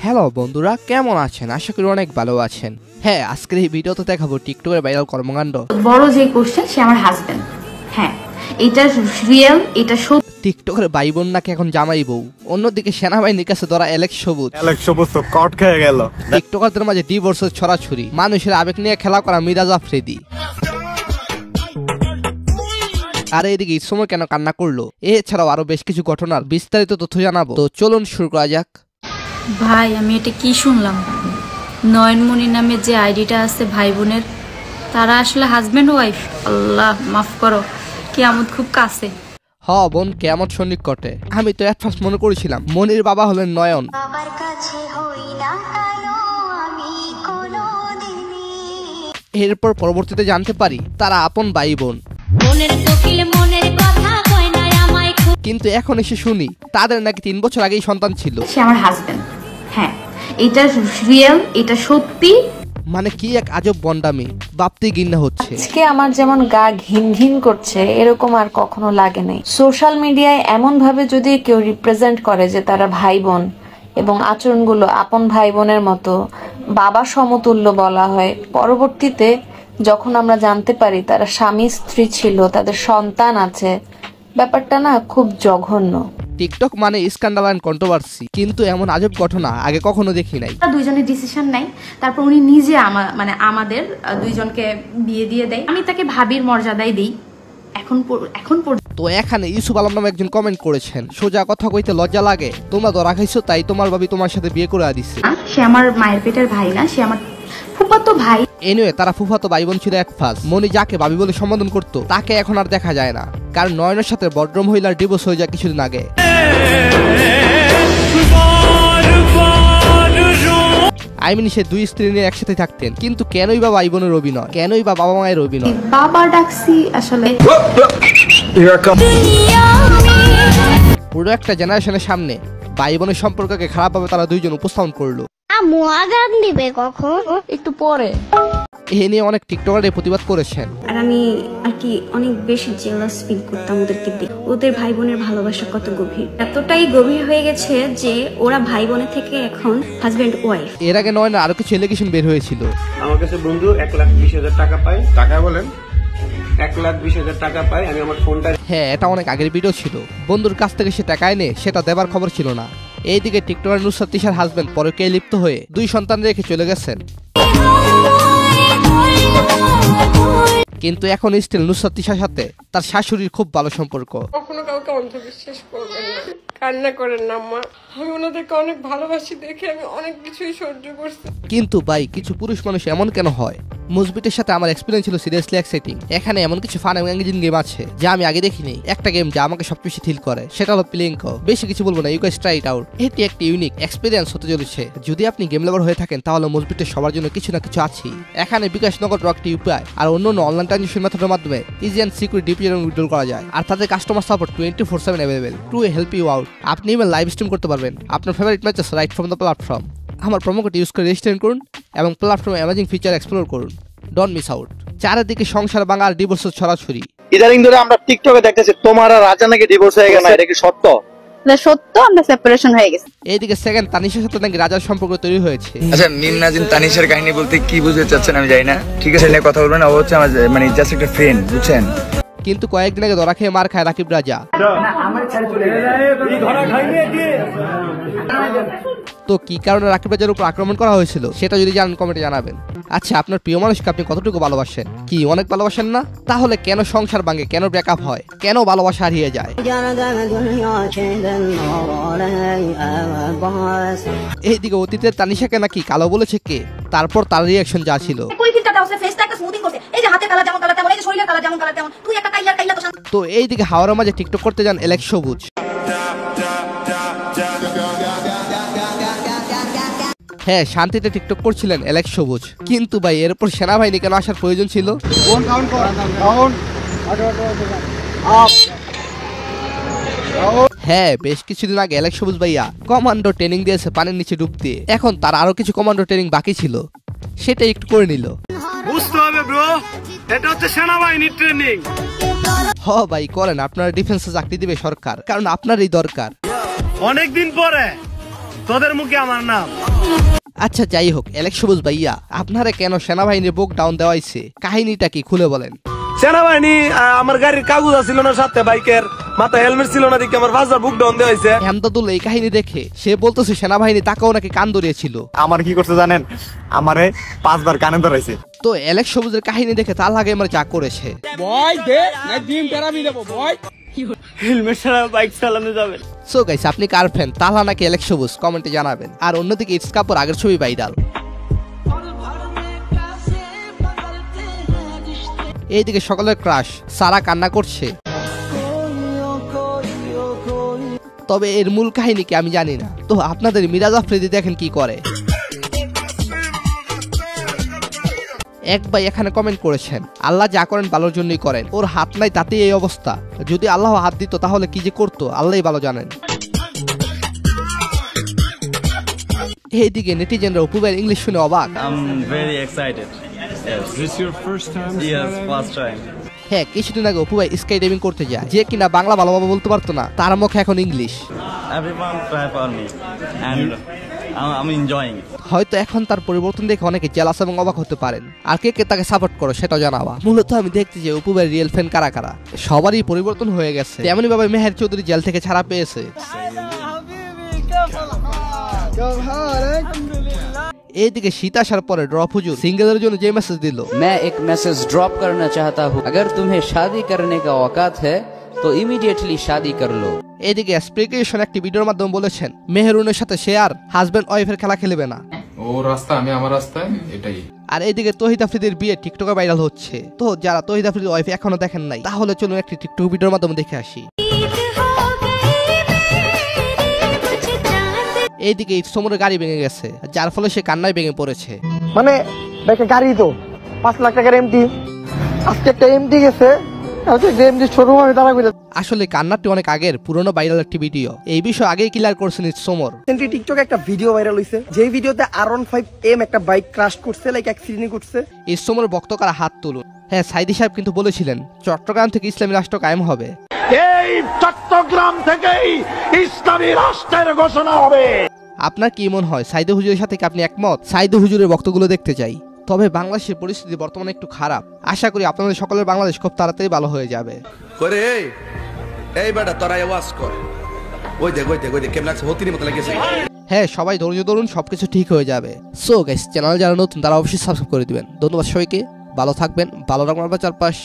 Hello বন্ধুরা, কেমন আছেন? আশা করি অনেক ভালো আছেন। হ্যাঁ, আজকের এই ভিডিওতে দেখাবো টিকটকের ভাইরাল কর্মকাণ্ড। বড় যে কোশ্চেন, সে আমার হাজবেন্ড। হ্যাঁ, এটা রিয়েল, এটা সত্যি। টিকটকের ভাই বোন নাকি এখন জামাই বউ। অন্যদিকে সেনাবাহিনীর কাছে ধরা অ্যালেক্স সবুজ তো কট খেয়ে গেল। টিকটকারদের মাঝে ডিভোর্সের ছড়াছড়ি, মানুষের আবেগ নিয়ে খেলা করা মিরাজ আফ্রিদি। আর এইদিকে ইসমর কেন কান্না করলো, এছাড়াও আরো বেশ কিছু ঘটনার বিস্তারিত তথ্য জানাবো। তো চলুন শুরু করা যাক। ভাই, আমি এটা কি শুনলাম? নয়নমণি নামে যে আইডিটা আছে ভাই বোনের, তারা আসলে হাজবেন্ড ওয়াইফ। আল্লাহ মাফ করো, কিয়ামত খুব কাছে। হ বোন, কেমন সন্নিকটে। আমি তো এট ফার্স্ট মনে করেছিলাম মনির বাবা হলেন নয়ন। এরপর পরবর্তীতে জানতে পারি তারা আপন ভাই বোন। কিন্তু এখন এসে শুনি তাদের নাকি 3 বছর আগেই সন্তান ছিল। সে আমার হাজবেন্ড। হ্যাঁ, এটা রিয়েল, এটা সত্যি। মানে কি এক আজব বন্ডামি, বাপতি গিন্না হচ্ছে। আজকে আমার যেমন গা ঘিন ঘিন করছে, এরকম আর কখনো লাগে নাই। সোশ্যাল মিডিয়ায় এমন ভাবে যদি কেউ রিপ্রেজেন্ট করে যে তারা ভাই বোন এবং আচরণগুলো আপন ভাই বোনের মতো, বাবা সমতুল্য বলা হয়, পরবর্তীতে যখন আমরা জানতে পারি তারা স্বামী স্ত্রী ছিল, তাদের সন্তান আছে, ব্যাপারটা না খুব জঘন্য। টিকটক মানে স্ক্যান্ডাল এন্ড কন্ট্রোভার্সি, কিন্তু এমন আজব ঘটনা আগে কখনো দেখি নাই। দুইজনের ডিসিশন নাই, তারপর উনি নিজে আমাদের দুইজনকে বিয়ে দিয়ে দেয়। আমি তাকে ভাবির মর্যাদাই দেই এখন তো এখানে ইউসুফ আলম নামে একজন কমেন্ট করেছেন, সোজা কথা কইতে লজ্জা লাগে, তোমরা তো রাখাইছো তাই তোমার ভাবি তোমার সাথে বিয়ে করে দিছে। সে আমার মায়ের পেটের ভাই না, সে আমার ফুফাতো ভাই। এনিওয়ে, তারা ফুফাতো ভাই বোন ছিল এট ফার্স্ট। মনি যাকে ভাবি বলে সম্বোধন করতো তাকে এখন আর দেখা যায় না, কারণ নয়নের সাথে ভদ্র মহিলার ডিভোর্স হয়ে যায় কিছুদিন আগে। সে 2 স্ত্রী নিয়ে একসাথে থাকতেন, কিন্তু কেনই বা ভাই বোনের অভিনয়, কেনই বা বাবা মায়ের অভিনয়? বাবা ডাকছি আসলে। পুরো একটা জেনারেশনের সামনে ভাই বোনের সম্পর্ককে খারাপভাবে তারা দুইজন উপস্থাপন করলো। একটু পরে এ নিয়ে অনেক টিকটকার প্রতিবাদ করেছেন। আর আমি আর কি অনেক বেশি জেলাস ফিল করতাম ওদেরকে দেখে। ওদের ভাই বোনের ভালোবাসা কত গভীর, এতটাই গভীর হয়ে গেছে যে ওরা ভাই বোনের থেকে এখন হাজবেন্ড ওয়াইফ। এর আগে নয় না আরো কিছু এলিগেশন বের হয়েছিল। আমার কাছে বন্ধু 1,20,000 টাকা পায়। টাকা বলেন 1,20,000 টাকা পায়, আমি আমার ফোনটা। হ্যাঁ, এটা অনেক আগের ভিডিও ছিল। বন্ধুর কাছ থেকে সে টাকা এনে সেটা দেবার খবর ছিল না। এইদিকে টিকটকার নুসরাত তিশার হাজবেন্ড পরকীয়ায় লিপ্ত হয়ে 2 সন্তান রেখে চলে গেছেন। কিন্তু এখন স্টিল নুসরাত তিশার সাথে তার শাশুড়ির খুব ভালো সম্পর্ক। কখনো কাউকে অন্ধবিশ্বাস করবেন না, কান্না করেন না মা। আমি ওনাদেরকে অনেক ভালোবাসি দেখে আমি অনেক কিছুই সহ্য করছি। কিন্তু ভাই, কিছু পুরুষ মানুষ এমন কেন হয়? মুজবিটের সাথে আমার এক্সপিরিয়েন্স ছিল সিরিয়াসলি এক্সাইটিং। এখানে এমন কিছু ফান এবং এঙ্গেজিং গেম আছে যা আমি আগে দেখিনি। একটা গেম যা আমাকে সবচেয়ে বেশি থ্রিল করে সেটা হলো প্লিঙ্কো। বেশি কিছু বলবো না, you guys try it out. এটি একটি ইউনিক এক্সপিরিয়েন্স হতে চলেছে। যদি আপনি গেম লাভার হয়ে থাকেন তাহলে মুজবিটের সবার জন্য কিছু না কিছু আছেই। এখানে বিকাশ নগদ রকটি ইউপিআই আর অন্যান্য অনলাইন ট্রানজাকশন মেথডের মাধ্যমে ইজি এন্ড সিকিউর ডিপোজিট এবং উইথড্রল করা যায়। আর তাদের customer support 24/7 available to help you out. আপনি ইমেল লাইভ স্ট্রিম করতে পারবেন আপনার favourite matches right from the platform. আমার প্রোমো কোড ইউজ করে রেজিস্টার করুন এবং প্ল্যাটফর্মে অ্যামেজিং ফিচার এক্সপ্লোর করুন। Don't miss out. চারিদিকে সংসার ভাঙা আর ডিভোর্সের ছড়াছড়ি। ইদানিং ধরে আমরা টিকটকে দেখতেছি তোমার আর রাজা নাকি ডিভোর্স হয়ে গেছে, এটা কি সত্য? না সত্য, আমরা সেপারেশন হয়ে গেছে। এইদিকে সেকেন্ড তানিশার সাথে নাকি রাজার সম্পর্ক তৈরি হয়েছে। আচ্ছা, মিম নাজিম তানিশার কাহিনী বলতে কি বুঝতে চাচ্ছেন আমি জানি না, ঠিক আছে নিয়ে কথা বলবেন। ও হচ্ছে আমার মানে জাস্ট একটা ফ্রেন্ড, বুঝছেন। কিন্তু কয়েকদিন আগে ধরা খেয়ে মার খায় রাকিব রাজা। তো কি কারণে রাকিব রাজার উপর আক্রমণ করা হয়েছিল সেটা যদি জানেন কমেন্টে জানাবেন। আচ্ছা, আপনার প্রিয় মানুষকে আপনি কতটুকু ভালোবাসেন? কি অনেক ভালোবাসেন না? তাহলে কেন সংসার ভাঙে, কেন ব্রেকআপ হয়, কেন ভালোবাসা হারিয়ে যায়? এইদিকে অতীতের তানিশাকে নাকি কালো বলেছে কে, তারপর তার রিয়াকশন যা ছিল। তো এইদিকে হাওড়ার মাঝে টিকটক করতে যান অ্যালেক্স সবুজ। হ্যাঁ, শান্তিতে টিকটক করছিলেন অ্যালেক্স সবুজ। কিন্তু ভাই, এরপর সেনাবাহিনী কেন আসার প্রয়োজন ছিল? হ্যাঁ, বেশ কিছুদিন আগে অ্যালেক্স সবুজ ভাইয়া কমান্ডো ট্রেনিং দিয়েছে পানির নিচে ডুব দিয়ে। এখন তার আরো কিছু কমান্ডো ট্রেনিং বাকি ছিল, সেটা একটু করে নিল। বুঝতে হবে ব্রো, এটা হচ্ছে সেনাবাহিনীর ট্রেনিং। হ ভাই, করেন। আপনার ডিফেন্সে চাকরি দিবে সরকার, কারণ আপনারই দরকার। অনেকদিন পরে তোদের মুখে আমার নাম। আচ্ছা যাই হোক, অ্যালেক্স সবুজ ভাইয়া, আপনারা কেন সেনাবাহিনীর বুক ডাউন দেওয়াইছে, কাহিনীটা কি খুলে বলেন। সেনাবাহিনী আমার গাড়ির কাগজ ছিল না, সাথে বাইকের মাথা হেলমেট ছিল না, দেখে আমার 5বার বুক ডাউন দেওয়া হয়েছে। হেমদাদুল এই কাহিনী দেখে সে বলতেছে সেনাবাহিনী তাকেও নাকি কান ধরিয়েছিল। আমার কি করছে জানেন, আমারে 5বার কানে ধরাইছে। তো অ্যালেক্স সবুজের কাহিনী দেখে তার লাগে আমার যা করেছে। ভয় দে না, ডিম তেরাবি দেবো ভয়। হেলমেট ছাড়া বাইক চালানো যাবে। সো গাইস, আপনি কার ফ্যান, তাহলা নাকি অ্যালেক্স সবুজ, কমেন্টে জানাবেন। আর অন্যদিকে ইটস কাপুর আগের ছবি ভাইরাল। এইদিকে সকলের ক্রাশ সারা কান্না করছে। তবে এর মূল কাহিনী কি আমি জানি না। তো আপনাদের মিরাজ আফ্রিদি দেখেন কি করে। এক ভাই এখানে কমেন্ট করেছেন, আল্লাহ যা করেন ভালোর জন্যই করেন, ওর হাত নাই তাতেই এই অবস্থা, যদি আল্লাহ হাত দিত তাহলে কি যে করতো আল্লাহই ভালো জানেন। এইদিকে নেটিজেনরা অপু ভাইয়ের ইংলিশ শুনে অবাক। হ্যাঁ, কিছুদিন আগে অপু ভাই স্কাই ডাইভিং করতে যায়, যে কিনা বাংলা ভালোভাবে বলতে পারতো না, তার মুখে এখন ইংলিশ। হয়তো এখন তার পরিবর্তন দেখে অনেকে জেলাস এবং অবাক হতে পারেন। আর কে কে তাকে সাপোর্ট করো সেটাও জানাবা। মূলত আমি দেখতে যে অপু ভাইয়ের রিয়েল ফ্যান কারা কারা। সবারই পরিবর্তন হয়ে গেছে। তেমনি ভাবে মেহের চৌধুরী জেল থেকে ছাড়া পেয়েছে। এইদিকে শীত আসার পরে ড্রপ হুজুর সিঙ্গেলের জন্য যে মেসেজ দিল, मैं एक मैसेज ड्रॉप करना चाहता हूँ, अगर तुम्हें शादी करने का औकात है तो इमीडिएटली शादी कर लो। এদিকে স্পিকেশন একটি ভিডিওর মাধ্যমে বলেছেন মেহেরুনের সাথে সে আর হাজবেন্ড ওয়াইফের খেলা খেলবে না। ও রাস্তা আমি আমার রাস্তায়, এটাই। আর এইদিকে তহিদ আফ্রিদির বিয়ে টিকটকে ভাইরাল হচ্ছে। তো যারা তহিদ আফ্রিদির ওয়াইফ এখনো দেখেন নাই, তাহলে চলুন একটি টিকটক ভিডিওর মাধ্যমে দেখে আসি। এইদিকে ইসমরের গাড়ি ভেঙে গেছে, যার ফলে সে কান্নায় ভেঙে পড়েছে। মানে একটা গাড়ি তো 5 লাখ টাকার এমটি, আজকে একটা এমটি গেছে, আসলে কান্নাটি অনেক আগের পুরনো ভাইরাল একটি ভিডিও। এই বিষয় আগেই ক্লিয়ার করছেন ইসমর। টিকটকে একটা ভিডিও ভাইরাল হইছে, যে ভিডিওতে R15M একটা বাইক ক্রাশ করছে, লাইক অ্যাক্সিডেন্ট করছে। ইসমরের বক্তকার হাত তুলুন। হ্যাঁ, সাইদি সাহেব কিন্তু বলেছিলেন চট্টগ্রাম থেকে ইসলামী রাষ্ট্র কায়েম হবে। এই চট্টগ্রাম থেকেই ইসলামী রাষ্ট্রের ঘোষণা হবে। আপনার কি মনে হয়, সাইদি হুজুরের সাথে কি আপনি একমত? সাইদি হুজুরের বক্তব্যগুলো দেখতে চাই। তবে বাংলাদেশের পরিস্থিতি বর্তমানে একটু খারাপ। আশা করি আপনাদের সকলের বাংলাদেশ খুব তাড়াতাড়ি ভালো হয়ে যাবে। হ্যাঁ, সবাই ধৈর্য ধরুন, সবকিছু ঠিক হয়ে যাবে। সো গাইস, চ্যানেল যারা নতুন তারা অবশ্যই সাবস্ক্রাইব করে দিবেন। ধন্যবাদ সবাইকে, ভালো থাকবেন, ভালো রাখবেন আপনার চারপাশ।